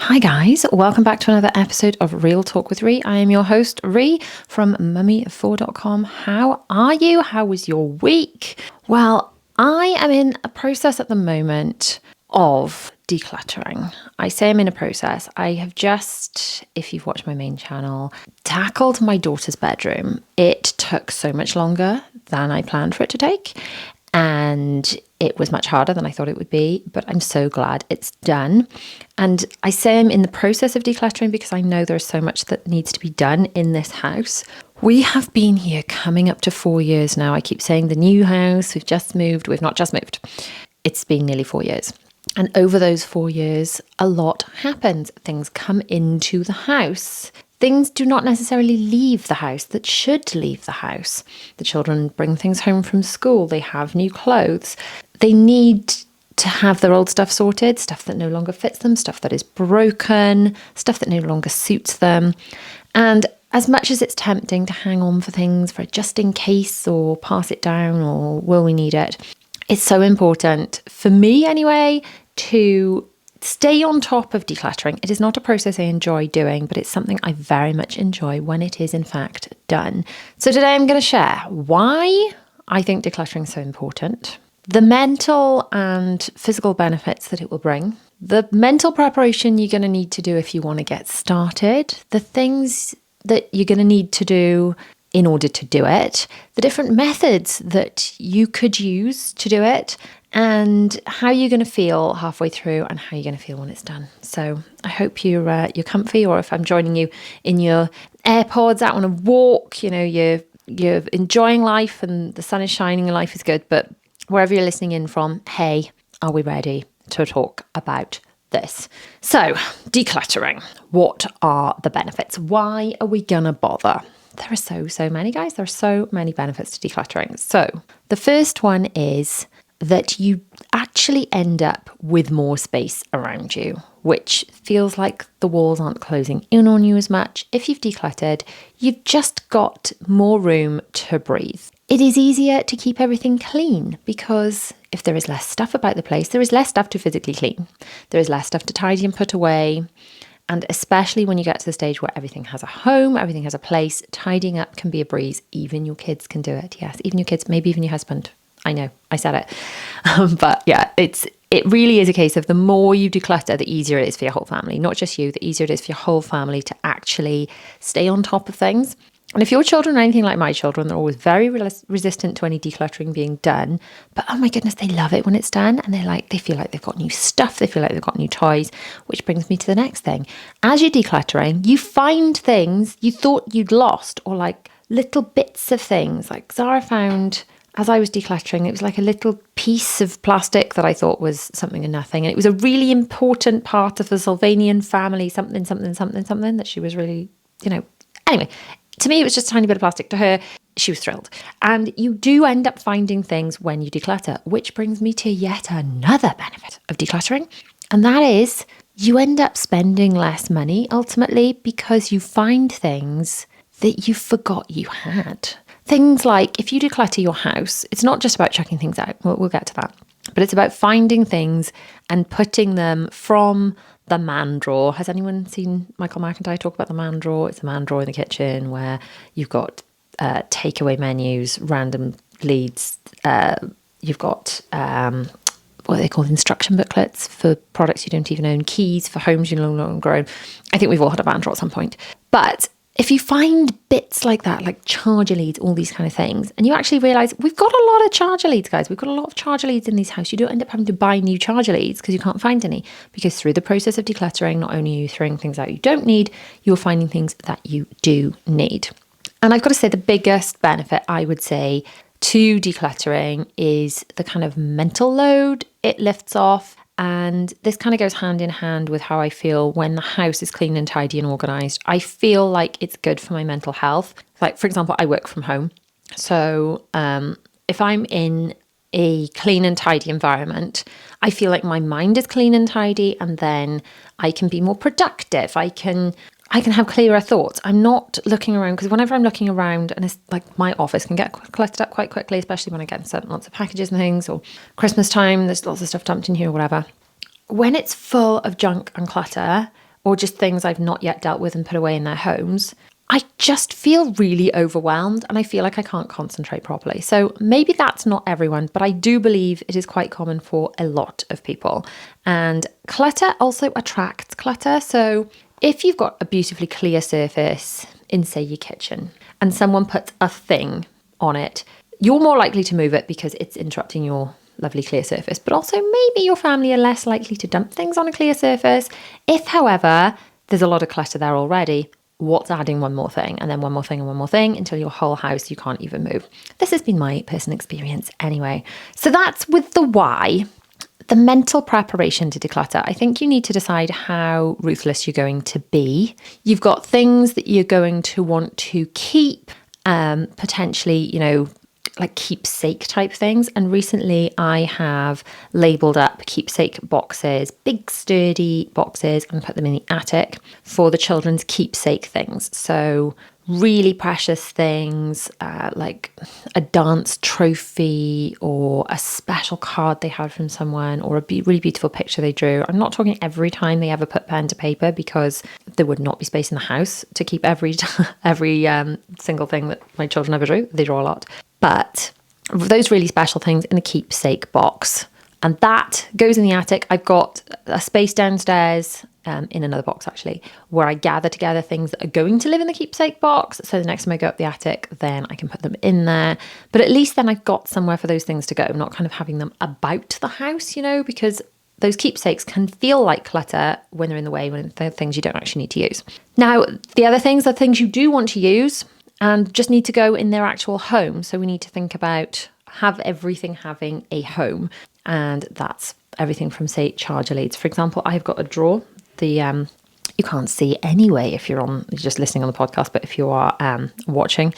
Hi guys, welcome back to another episode of Real Talk with Rhi. I am your host, Rhi from mummy4.com. How are you? How was your week? Well, I am in a process at the moment of decluttering. I say I'm in a process. I have just, if you've watched my main channel, tackled my daughter's bedroom. It took so much longer than I planned for it to take. And it was much harder than I thought it would be, but I'm so glad it's done. And I say I'm in the process of decluttering because I know there's so much that needs to be done in this house. We have been here coming up to 4 years now. I keep saying the new house, we've just moved. We've not just moved. It's been nearly 4 years. And over those 4 years, a lot happens. Things come into the house. Things do not necessarily leave the house that should leave the house. The children bring things home from school. They have new clothes. They need to have their old stuff sorted, stuff that no longer fits them, stuff that is broken, stuff that no longer suits them. And as much as it's tempting to hang on for things for just in case or pass it down or will we need it, it's so important, for me anyway, to stay on top of decluttering. It is not a process I enjoy doing, but it's something I very much enjoy when it is in fact done. So today I'm going to share why I think decluttering is so important, the mental and physical benefits that it will bring, the mental preparation you're going to need to do if you want to get started, the things that you're going to need to do in order to do it, the different methods that you could use to do it, and how you're going to feel halfway through and how you're going to feel when it's done. So I hope you're comfy, or if I'm joining you in your AirPods out on a walk, you're enjoying life and the sun is shining and life is good. But wherever you're listening in from, hey, are we ready to talk about this? So decluttering, what are the benefits? Why are we going to bother? There are so many, guys. There are so many benefits to decluttering. So the first one is that you actually end up with more space around you, which feels like the walls aren't closing in on you as much. If you've decluttered, you've just got more room to breathe. It is easier to keep everything clean because if there is less stuff about the place, there is less stuff to physically clean. There is less stuff to tidy and put away. And especially when you get to the stage where everything has a home, everything has a place, tidying up can be a breeze. Even your kids can do it. Yes, even your kids, maybe even your husband. I know, I said it. But yeah, it really is a case of the more you declutter, the easier it is for your whole family. Not just you, the easier it is for your whole family to actually stay on top of things. And if your children are anything like my children, they're always very resistant to any decluttering being done. But oh my goodness, they love it when it's done. And they feel like they've got new stuff. They feel like they've got new toys, which brings me to the next thing. As you're decluttering, you find things you thought you'd lost, or like little bits of things. Like Zara found, as I was decluttering, it was like a little piece of plastic that I thought was something and nothing. And it was a really important part of the Sylvanian family, something that she was really, Anyway, to me, it was just a tiny bit of plastic. To her, she was thrilled. And you do end up finding things when you declutter, which brings me to yet another benefit of decluttering. And that is you end up spending less money ultimately because you find things that you forgot you had. Things like if you declutter your house, it's not just about chucking things out. We'll get to that. But it's about finding things and putting them from the man drawer. Has anyone seen Michael McIntyre talk about the man drawer? It's a man drawer in the kitchen where you've got takeaway menus, random leads. You've got what they call instruction booklets for products you don't even own, keys for homes you no longer own. I think we've all had a man drawer at some point. But if you find bits like that, like charger leads, all these kind of things, and you actually realise we've got a lot of charger leads, guys. We've got a lot of charger leads in this house. You don't end up having to buy new charger leads because you can't find any. Because through the process of decluttering, not only are you throwing things out you don't need, you're finding things that you do need. And I've got to say the biggest benefit, I would say, to decluttering is the kind of mental load it lifts off. And this kind of goes hand in hand with how I feel when the house is clean and tidy and organised. I feel like it's good for my mental health. Like, for example, I work from home. So if I'm in a clean and tidy environment, I feel like my mind is clean and tidy, and then I can be more productive. I can have clearer thoughts. I'm not looking around, because whenever I'm looking around, and it's like my office can get cluttered up quite quickly, especially when I get sent lots of packages and things, or Christmas time, there's lots of stuff dumped in here or whatever. When it's full of junk and clutter, or just things I've not yet dealt with and put away in their homes, I just feel really overwhelmed and I feel like I can't concentrate properly. So maybe that's not everyone, but I do believe it is quite common for a lot of people. And clutter also attracts clutter. So if you've got a beautifully clear surface in, say, your kitchen, and someone puts a thing on it, you're more likely to move it because it's interrupting your lovely clear surface. But also maybe your family are less likely to dump things on a clear surface. If, however, there's a lot of clutter there already, what's adding one more thing and then one more thing and one more thing until your whole house you can't even move? This has been my personal experience anyway. So that's with the why. The mental preparation to declutter. I think you need to decide how ruthless you're going to be. You've got things that you're going to want to keep, potentially, like keepsake type things. And recently I have labelled up keepsake boxes, big sturdy boxes, and put them in the attic for the children's keepsake things. So really precious things like a dance trophy or a special card they had from someone or a really beautiful picture they drew. I'm not talking every time they ever put pen to paper because there would not be space in the house to keep every single thing that my children ever drew. They draw a lot. But those really special things in a keepsake box. And that goes in the attic. I've got a space downstairs in another box, actually, where I gather together things that are going to live in the keepsake box. So the next time I go up the attic, then I can put them in there. But at least then I've got somewhere for those things to go, not kind of having them about the house, because those keepsakes can feel like clutter when they're in the way, when they're things you don't actually need to use. Now, the other things are things you do want to use and just need to go in their actual home. So we need to think about everything having a home. And that's everything from, say, charger leads. For example, I've got a drawer. You can't see anyway if you're just listening on the podcast, but if you are watching,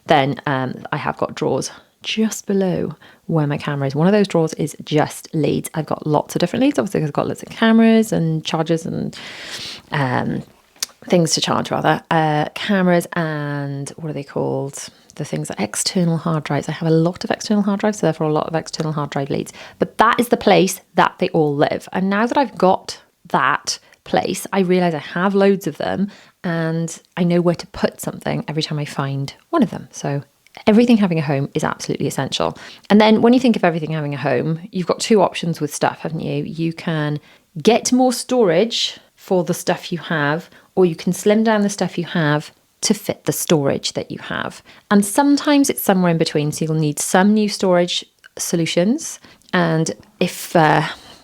then I have got drawers just below where my camera is. One of those drawers is just leads. I've got lots of different leads. Obviously, I've got lots of cameras and chargers and things to charge, rather. Cameras and what are they called? The things are external hard drives. I have a lot of external hard drives, so therefore a lot of external hard drive leads. But that is the place that they all live. And now that I've got that place, I realise I have loads of them and I know where to put something every time I find one of them. So everything having a home is absolutely essential. And then when you think of everything having a home, you've got two options with stuff, haven't you? You can get more storage for the stuff you have, or you can slim down the stuff you have to fit the storage that you have. And sometimes it's somewhere in between. So you'll need some new storage solutions. And if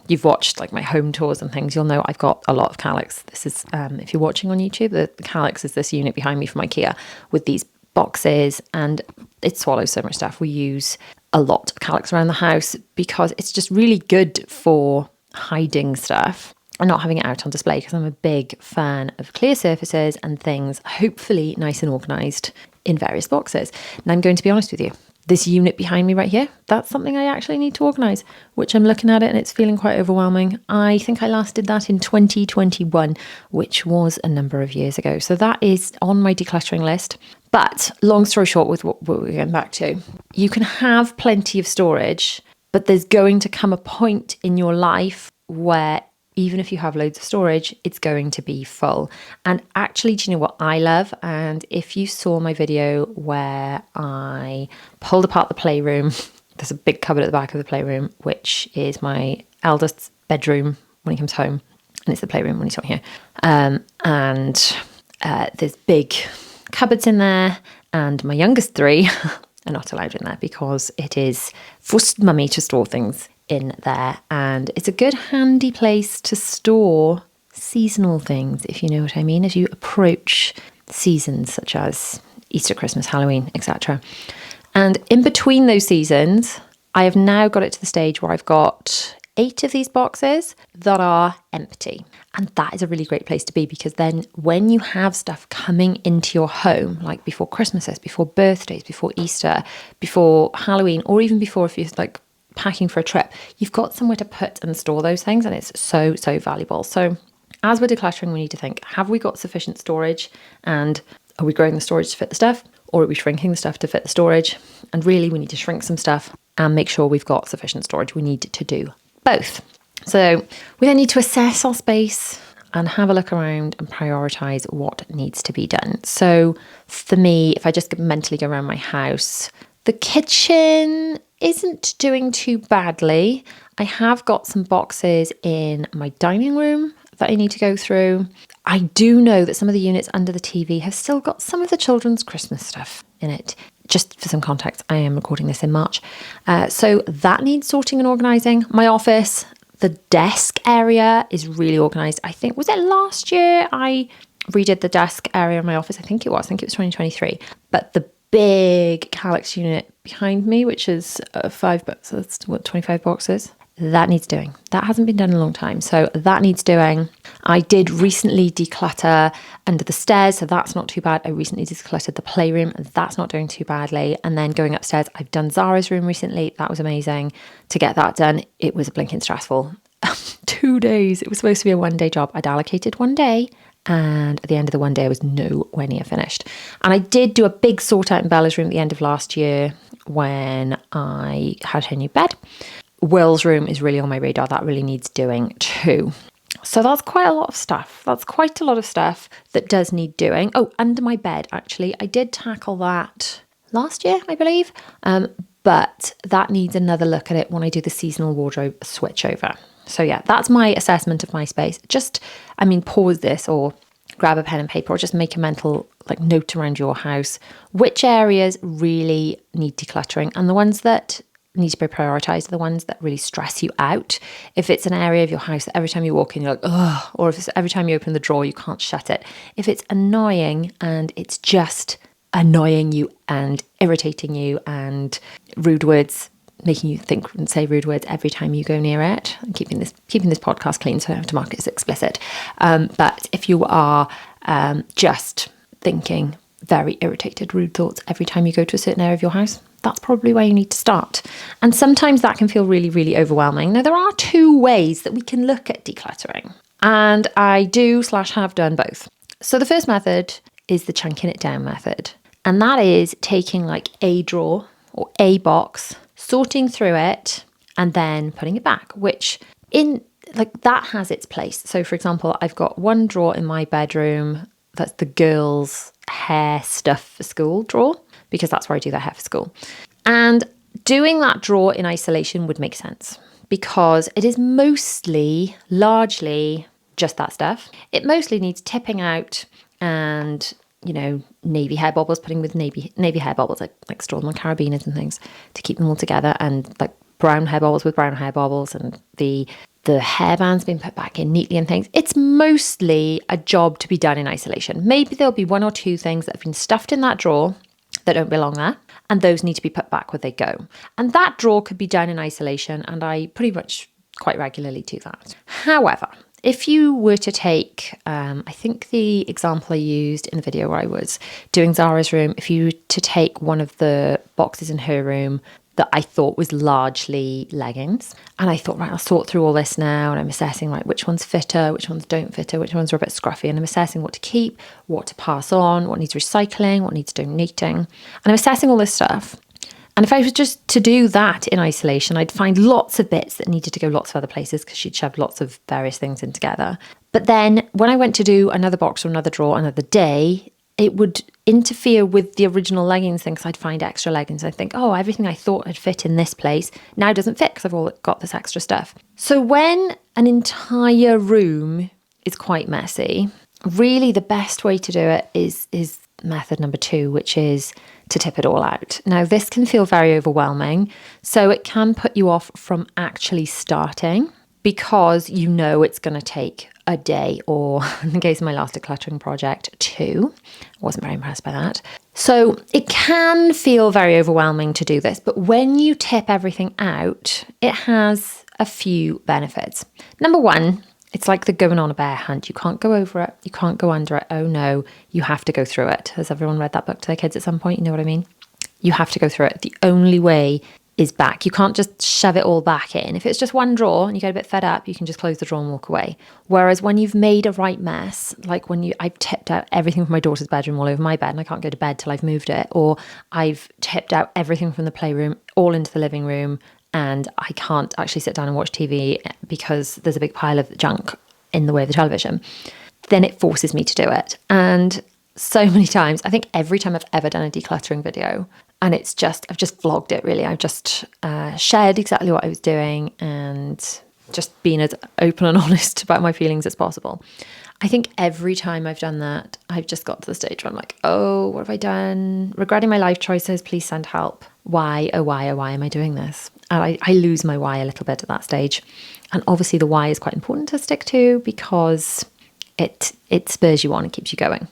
you've watched like my home tours and things, you'll know I've got a lot of Calyx. This is, if you're watching on YouTube, the Calyx is this unit behind me from IKEA with these boxes, and it swallows so much stuff. We use a lot of Calyx around the house because it's just really good for hiding stuff and not having it out on display, because I'm a big fan of clear surfaces and things hopefully nice and organised in various boxes. And I'm going to be honest with you, this unit behind me right here, that's something I actually need to organise, which I'm looking at it and it's feeling quite overwhelming. I think I last did that in 2021, which was a number of years ago. So that is on my decluttering list. But long story short, with what we're going back to, you can have plenty of storage, but there's going to come a point in your life where even if you have loads of storage, it's going to be full. And actually, do you know what I love? And if you saw my video where I pulled apart the playroom, there's a big cupboard at the back of the playroom, which is my eldest's bedroom when he comes home. And it's the playroom when he's not here. And there's big cupboards in there. And my youngest three are not allowed in there because it is for mummy to store things in there, and it's a good handy place to store seasonal things, if you know what I mean, as you approach seasons such as Easter, Christmas, Halloween, etc. And in between those seasons, I have now got it to the stage where I've got 8 of these boxes that are empty. And that is a really great place to be, because then when you have stuff coming into your home, like before Christmases, before birthdays, before Easter, before Halloween, or even before if you're like packing for a trip, you've got somewhere to put and store those things, and it's so valuable. So as we're decluttering, we need to think, have we got sufficient storage, and are we growing the storage to fit the stuff, or are we shrinking the stuff to fit the storage? And really we need to shrink some stuff and make sure we've got sufficient storage. We need to do both. So we then need to assess our space and have a look around and prioritize what needs to be done. So for me, if I just mentally go around my house, the kitchen isn't doing too badly. I have got some boxes in my dining room that I need to go through. I do know that some of the units under the TV have still got some of the children's Christmas stuff in it. Just for some context, I am recording this in March. So that needs sorting and organising. My office, the desk area is really organised. I think, was it last year I redid the desk area in my office? I think it was 2023. But the big Calyx unit behind me, which is 5 boxes, so that's what, 25 boxes. That needs doing. That hasn't been done in a long time. So that needs doing. I did recently declutter under the stairs, so that's not too bad. I recently decluttered the playroom. That's not doing too badly. And then going upstairs, I've done Zara's room recently. That was amazing. To get that done, it was blinking stressful. 2 days. It was supposed to be a 1 day job. I'd allocated 1 day. And at the end of the 1 day, I was nowhere near finished. And I did do a big sort out in Bella's room at the end of last year when I had her new bed. Will's room is really on my radar. That really needs doing too. So that's quite a lot of stuff. That's quite a lot of stuff that does need doing. Oh, under my bed, actually. I did tackle that last year, I believe. But that needs another look at it when I do the seasonal wardrobe switch over. So yeah, that's my assessment of my space. Pause this or grab a pen and paper or just make a mental note around your house. Which areas really need decluttering, and the ones that need to be prioritized are the ones that really stress you out. If it's an area of your house that every time you walk in you're like, ugh, or if it's every time you open the drawer you can't shut it. If it's annoying and it's just annoying you and irritating you and rude words, making you think and say rude words every time you go near it. I'm keeping this podcast clean so I don't have to mark it as explicit. But if you are just thinking very irritated, rude thoughts every time you go to a certain area of your house, that's probably where you need to start. And sometimes that can feel really, really overwhelming. Now, there are 2 ways that we can look at decluttering. And I do/have done both. So the first method is the chunking it down method. And that is taking a drawer or a box, sorting through it, and then putting it back, which that has its place. So for example, I've got one drawer in my bedroom that's the girls' hair stuff for school drawer, because that's where I do their hair for school. And doing that drawer in isolation would make sense because it is largely just that stuff. It mostly needs tipping out and, navy hair bobbles, putting with navy hair bobbles, like stored on carabiners and things to keep them all together, and brown hair bobbles with brown hair bobbles, and the hairbands being put back in neatly and things. It's mostly a job to be done in isolation. Maybe there'll be 1 or 2 things that have been stuffed in that drawer that don't belong there, and those need to be put back where they go. And that drawer could be done in isolation, and I pretty much quite regularly do that. However, if you were to take, I think the example I used in the video where I was doing Zara's room, if you were to take one of the boxes in her room that I thought was largely leggings, and I thought, right, I'll sort through all this now, and I'm assessing which ones fit her, which ones don't fit her, which ones are a bit scruffy, and I'm assessing what to keep, what to pass on, what needs recycling, what needs donating, and I'm assessing all this stuff. And if I was just to do that in isolation, I'd find lots of bits that needed to go lots of other places because she'd shoved lots of various things in together. But then when I went to do another box or another drawer another day, it would interfere with the original leggings thing because I'd find extra leggings. I'd think, oh, everything I thought had fit in this place now doesn't fit because I've all got this extra stuff. So when an entire room is quite messy, really the best way to do it is method number 2, which is to tip it all out. Now, this can feel very overwhelming, so it can put you off from actually starting because it's going to take a day, or in the case of my last decluttering project, 2. I wasn't very impressed by that. So it can feel very overwhelming to do this, but when you tip everything out, it has a few benefits. Number 1, it's like the going on a bear hunt. You can't go over it. You can't go under it. Oh no, you have to go through it. Has everyone read that book to their kids at some point? You know what I mean? You have to go through it. The only way is back. You can't just shove it all back in. If it's just one drawer and you get a bit fed up, you can just close the drawer and walk away. Whereas when you've made a right mess, like I've tipped out everything from my daughter's bedroom all over my bed and I can't go to bed till I've moved it, or I've tipped out everything from the playroom all into the living room and I can't actually sit down and watch TV because there's a big pile of junk in the way of the television, then it forces me to do it. And so many times, I think every time I've ever done a decluttering video, and I've just vlogged it really. I've just shared exactly what I was doing and just been as open and honest about my feelings as possible. I think every time I've done that, I've just got to the stage where I'm like, oh, what have I done? Regretting my life choices, please send help. Why, oh, why am I doing this? And I lose my why a little bit at that stage. And obviously the why is quite important to stick to because it spurs you on and keeps you going.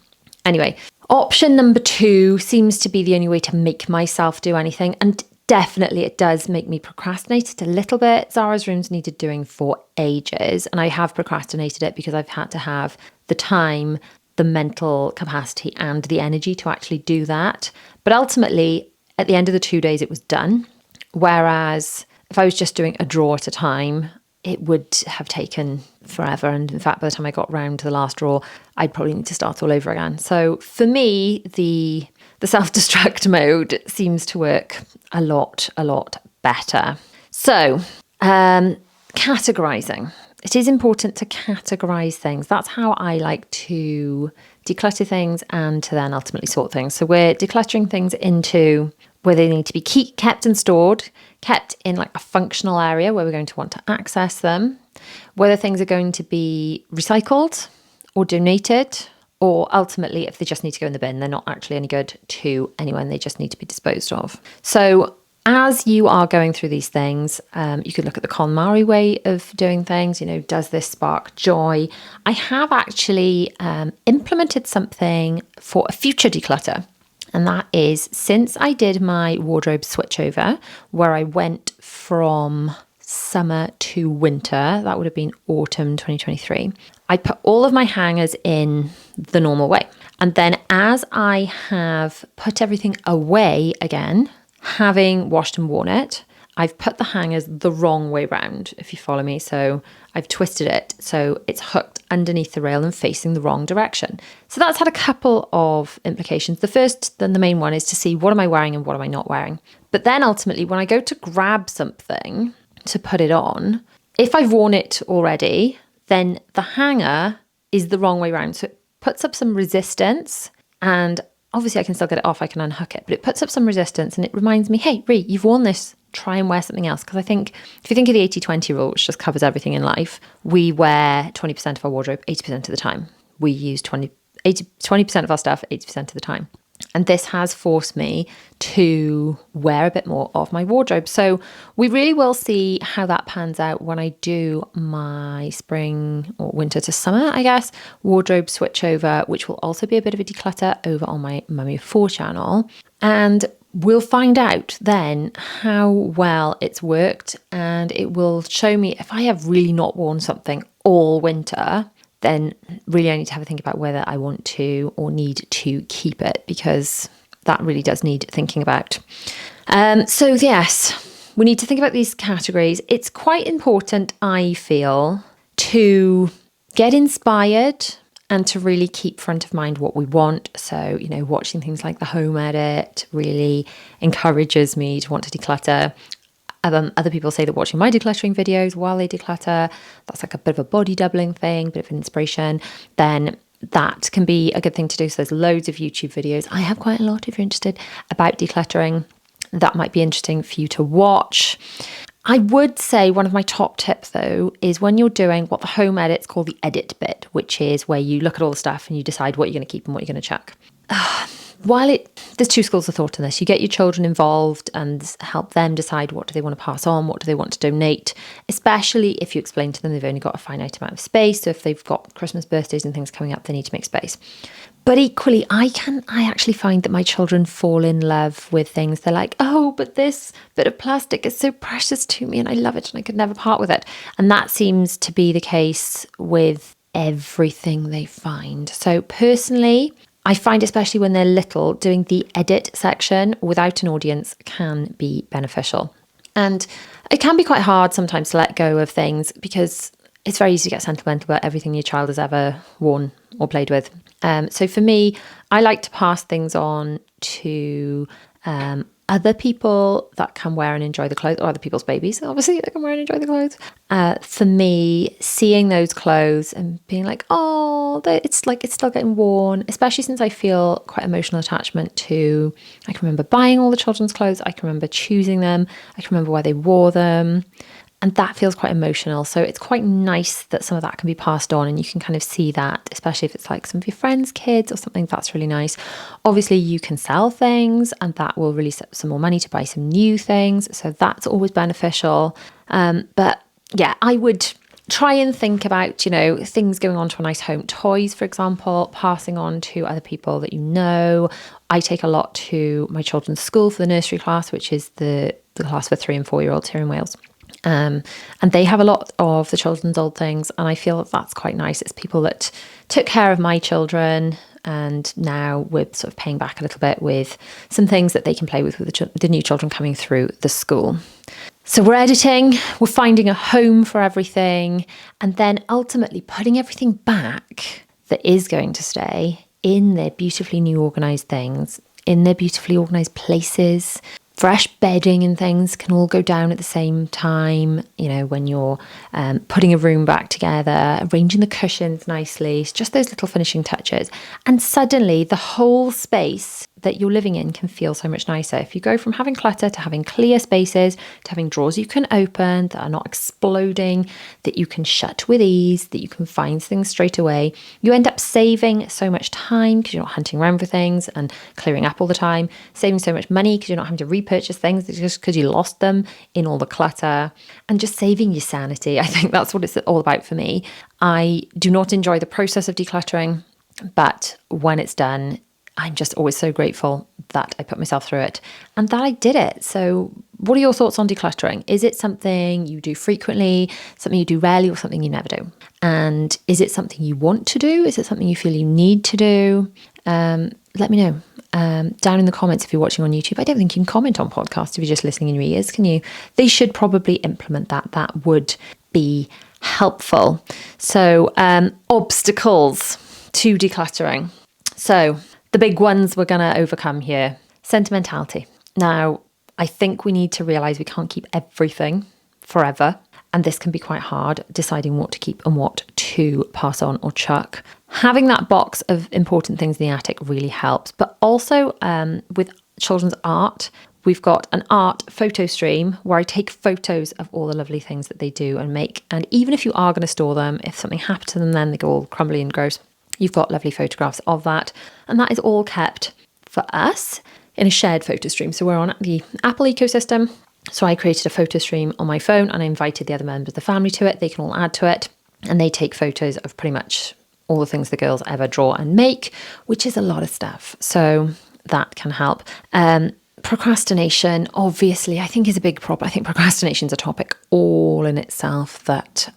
Anyway, option number 2 seems to be the only way to make myself do anything. And definitely it does make me procrastinate it a little bit. Zara's rooms needed doing for ages, and I have procrastinated it because I've had to have the time, the mental capacity and the energy to actually do that. But ultimately, at the end of the 2 days, it was done. Whereas if I was just doing a drawer at a time, it would have taken forever. And in fact, by the time I got round to the last drawer, I'd probably need to start all over again. So for me, the self-destruct mode seems to work a lot better. So categorizing. It is important to categorize things. That's how I like to declutter things and to then ultimately sort things. So we're decluttering things into where they need to be kept and stored, kept in like a functional area where we're going to want to access them, whether things are going to be recycled or donated, or ultimately if they just need to go in the bin, they're not actually any good to anyone, they just need to be disposed of. So as you are going through these things, you could look at the KonMari way of doing things. Does this spark joy? I have actually implemented something for a future declutter. And that is, since I did my wardrobe switchover, where I went from summer to winter, that would have been autumn 2023, I put all of my hangers in the normal way. And then as I have put everything away again, having washed and worn it, I've put the hangers the wrong way round, if you follow me. So I've twisted it so it's hooked underneath the rail and facing the wrong direction. So that's had a couple of implications. The first, then the main one, is to see what am I wearing and what am I not wearing. But then ultimately, when I go to grab something to put it on, if I've worn it already, then the hanger is the wrong way round. So it puts up some resistance, and obviously I can still get it off, I can unhook it, but it puts up some resistance and it reminds me, hey, Rhi, you've worn this, try and wear something else. Because I think if you think of the 80-20 rule, which just covers everything in life, we wear 20% of our wardrobe 80% of the time. We use 20% of our stuff 80% of the time. And this has forced me to wear a bit more of my wardrobe. So we really will see how that pans out when I do my spring or winter to summer, I guess, wardrobe switchover, which will also be a bit of a declutter over on my Mummy of 4 channel. And we'll find out then how well it's worked, and it will show me if I have really not worn something all winter, then really I need to have a think about whether I want to or need to keep it, because that really does need thinking about. So yes, we need to think about these categories. It's quite important, I feel, to get inspired and to really keep front of mind what we want. So, watching things like the home edit really encourages me to want to declutter. Other people say that watching my decluttering videos while they declutter, that's like a bit of a body doubling thing, a bit of an inspiration. Then that can be a good thing to do. So there's loads of YouTube videos. I have quite a lot if you're interested about decluttering. That might be interesting for you to watch. I would say one of my top tips though is when you're doing what the home edits call the edit bit, which is where you look at all the stuff and you decide what you're going to keep and what you're going to chuck. There's two schools of thought in this. You get your children involved and help them decide what do they want to pass on, what do they want to donate, especially if you explain to them they've only got a finite amount of space. So if they've got Christmas, birthdays and things coming up, they need to make space. But equally, I actually find that my children fall in love with things. They're like, oh, but this bit of plastic is so precious to me and I love it and I could never part with it. And that seems to be the case with everything they find. So personally, I find, especially when they're little, doing the edit section without an audience can be beneficial. And it can be quite hard sometimes to let go of things because it's very easy to get sentimental about everything your child has ever worn or played with. So for me, I like to pass things on to other people that can wear and enjoy the clothes, or other people's babies, obviously, that can wear and enjoy the clothes. For me, seeing those clothes and being like, oh, it's still getting worn, especially since I feel quite emotional attachment to, I can remember buying all the children's clothes. I can remember choosing them. I can remember where they wore them. And that feels quite emotional. So it's quite nice that some of that can be passed on, and you can kind of see that, especially if it's like some of your friends' kids or something. That's really nice. Obviously, you can sell things and that will release some more money to buy some new things. So that's always beneficial. But yeah, I would try and think about, things going on to a nice home. Toys, for example, passing on to other people that you know. I take a lot to my children's school for the nursery class, which is the class for 3 and 4 year olds here in Wales. And they have a lot of the children's old things, and I feel that that's quite nice. It's people that took care of my children, and now we're sort of paying back a little bit with some things that they can play with the new children coming through the school. So we're editing, we're finding a home for everything, and then ultimately putting everything back that is going to stay in their beautifully new organised things, in their beautifully organised places. Fresh bedding and things can all go down at the same time, when you're putting a room back together, arranging the cushions nicely. It's just those little finishing touches. And suddenly the whole space that you're living in can feel so much nicer. If you go from having clutter to having clear spaces, to having drawers you can open that are not exploding, that you can shut with ease, that you can find things straight away, you end up saving so much time because you're not hunting around for things and clearing up all the time, saving so much money because you're not having to repurchase things just because you lost them in all the clutter, and just saving your sanity. I think that's what it's all about for me. I do not enjoy the process of decluttering, but when it's done, I'm just always so grateful that I put myself through it and that I did it. So what are your thoughts on decluttering? Is it something you do frequently, something you do rarely, or something you never do? And is it something you want to do? Is it something you feel you need to do? Let me know down in the comments if you're watching on YouTube. I don't think you can comment on podcasts if you're just listening in your ears, can you? They should probably implement that. That would be helpful. So obstacles to decluttering. So the big ones we're going to overcome here. Sentimentality. Now, I think we need to realise we can't keep everything forever. And this can be quite hard, deciding what to keep and what to pass on or chuck. Having that box of important things in the attic really helps. But also with children's art, we've got an art photo stream where I take photos of all the lovely things that they do and make. And even if you are going to store them, if something happened to them, then they go all crumbly and gross. You've got lovely photographs of that. And that is all kept for us in a shared photo stream. So we're on the Apple ecosystem. So I created a photo stream on my phone and I invited the other members of the family to it. They can all add to it. And they take photos of pretty much all the things the girls ever draw and make, which is a lot of stuff. So that can help. Procrastination, obviously, I think is a big problem. I think procrastination is a topic all in itself that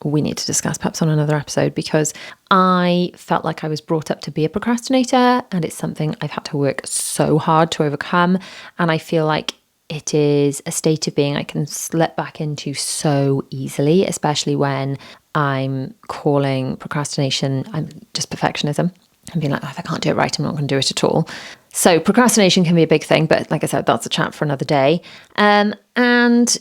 we need to discuss perhaps on another episode, because I felt like I was brought up to be a procrastinator and it's something I've had to work so hard to overcome. And I feel like it is a state of being I can slip back into so easily, especially when I'm calling procrastination, I'm just perfectionism. And being like, oh, if I can't do it right, I'm not going to do it at all. So procrastination can be a big thing, but like I said, that's a chat for another day. And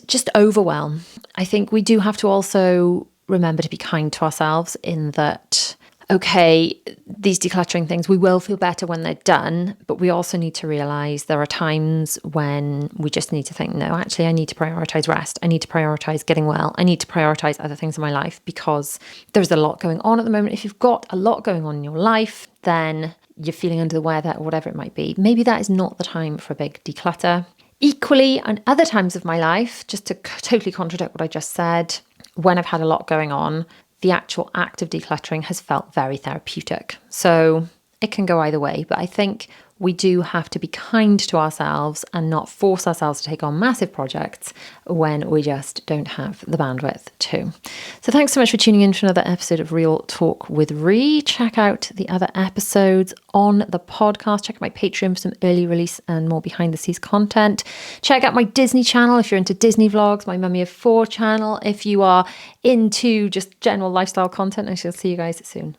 just overwhelm. I think we do have to also remember to be kind to ourselves in that, okay, these decluttering things, we will feel better when they're done, but we also need to realise there are times when we just need to think, no, actually, I need to prioritise rest. I need to prioritise getting well. I need to prioritise other things in my life because there's a lot going on at the moment. If you've got a lot going on in your life, then you're feeling under the weather or whatever it might be. Maybe that is not the time for a big declutter. Equally, on other times of my life, just to totally contradict what I just said, when I've had a lot going on, the actual act of decluttering has felt very therapeutic. So it can go either way, but I think we do have to be kind to ourselves and not force ourselves to take on massive projects when we just don't have the bandwidth to. So thanks so much for tuning in for another episode of Real Talk with Rhi. Check out the other episodes on the podcast. Check out my Patreon for some early release and more behind the scenes content. Check out my Disney channel if you're into Disney vlogs, my Mummy of 4 channel if you are into just general lifestyle content. I shall see you guys soon.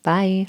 Bye.